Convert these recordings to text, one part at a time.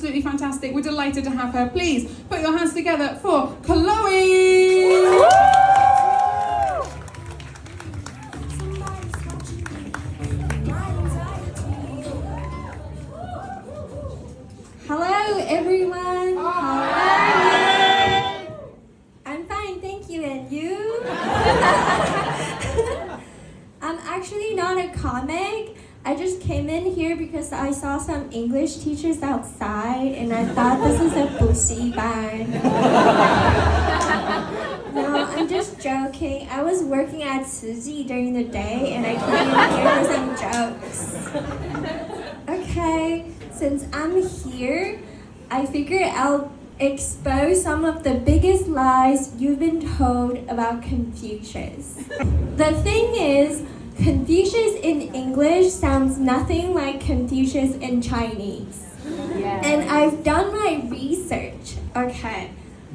absolutely fantastic. We're delighted to have her. Please put your hands together for Chloe. Hello everyone. How are you? I'm fine, thank you. And you? I'm actually not a comic. I just came in here because I saw some English teachers outside and I thought this is a bussy barn. No, I'm just joking. I was working at Suzy during the day and I came in here for some jokes. Okay, since I'm here, I figured I'll expose some of the biggest lies you've been told about Confucius. The thing is, Confucius in English sounds nothing like Confucius in Chinese. Yes. And I've done my research. Okay,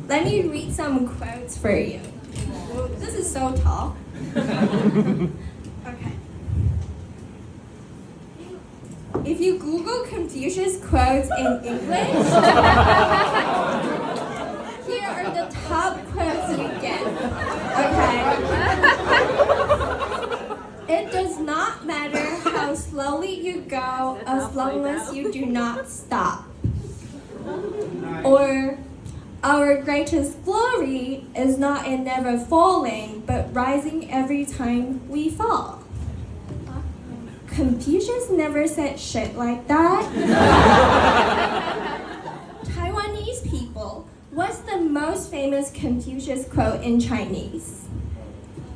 let me read some quotes for you. Ooh, this is so tall. Okay. If you Google Confucius quotes in English, here are the top quotes you get. Okay. It does not matter how slowly you go as long as you do not stop. Or, our greatest glory is not in never falling, but rising every time we fall. Confucius never said shit like that. Taiwanese people, what's the most famous Confucius quote in Chinese?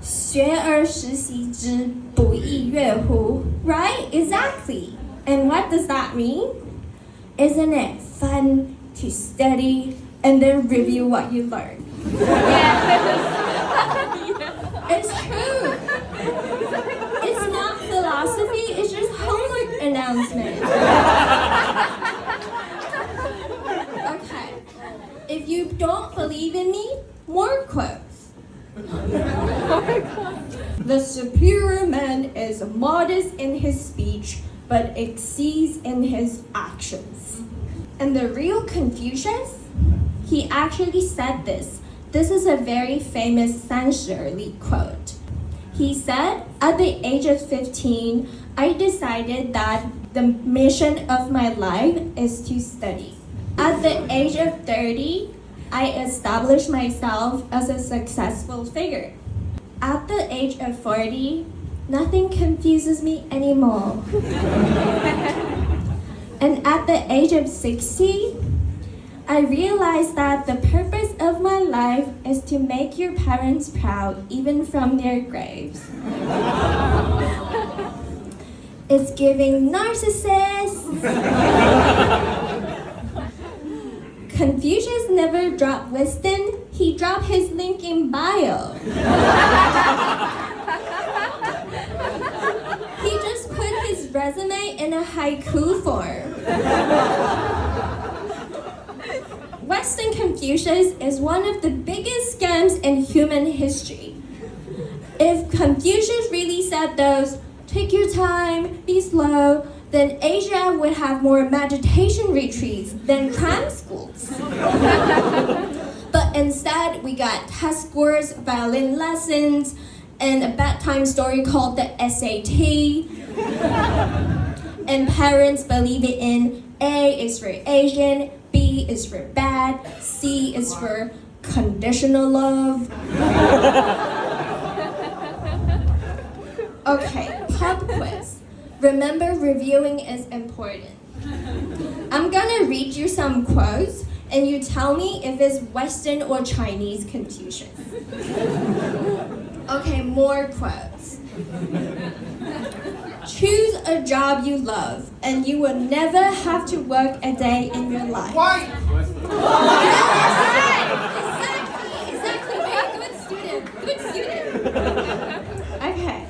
学而时习之，不亦说乎? Right? Exactly. And what does that mean? Isn't it fun to study and then review what you learned? It's true. It's not philosophy, it's just homework announcement. Okay. If you don't believe in me, more quotes. The superior man is modest in his speech, but exceeds in his actions. And the real Confucius, he actually said this. This is a very famous censorly quote. He said, at the age of 15, I decided that the mission of my life is to study. At the age of 30, I established myself as a successful figure. At the age of 40, nothing confuses me anymore. And at the age of 60, I realized that the purpose of my life is to make your parents proud, even from their graves. It's giving narcissist. Confucius never dropped wisdom, he dropped his link in bio. He just put his resume in a haiku form. Western Confucius is one of the biggest scams in human history. If Confucius really said those, take your time, be slow, then Asia would have more meditation retreats than cram schools. But instead, we got test scores, violin lessons, and a bedtime story called the SAT. And parents believe it in A is for Asian, B is for bad, C is for conditional love. Okay, pop quiz. Remember, reviewing is important. I'm gonna read you some quotes, and you tell me if it's Western or Chinese Confucius. Okay, more quotes. Choose a job you love, and you will never have to work a day in your life. Why? Exactly. Very good student. Okay.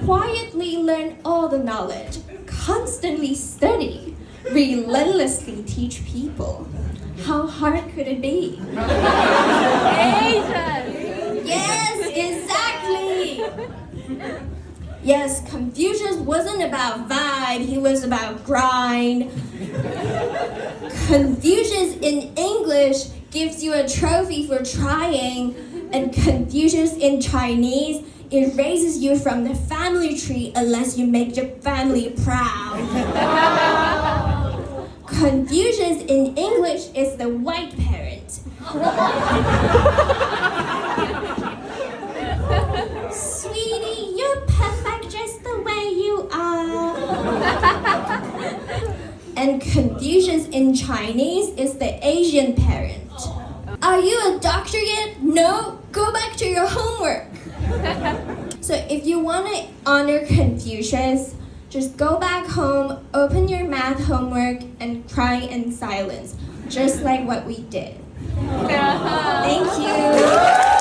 Quietly learn all the knowledge. Constantly study. Relentlessly teach people. How hard could it be? Asian. Yes, exactly. Yes, Confucius wasn't about vibe, he was about grind. Confucius in English gives you a trophy for trying, and Confucius in Chinese erases you from the family tree unless you make your family proud. Confucius in English is the white parent. Sweetie, you're perfect just the way you are. And Confucius in Chinese is the Asian parent. Are you a doctor yet? No? Go back to your homework. So if you want to honor Confucius, just go back home, open your math homework, and cry in silence, just like what we did. Thank you.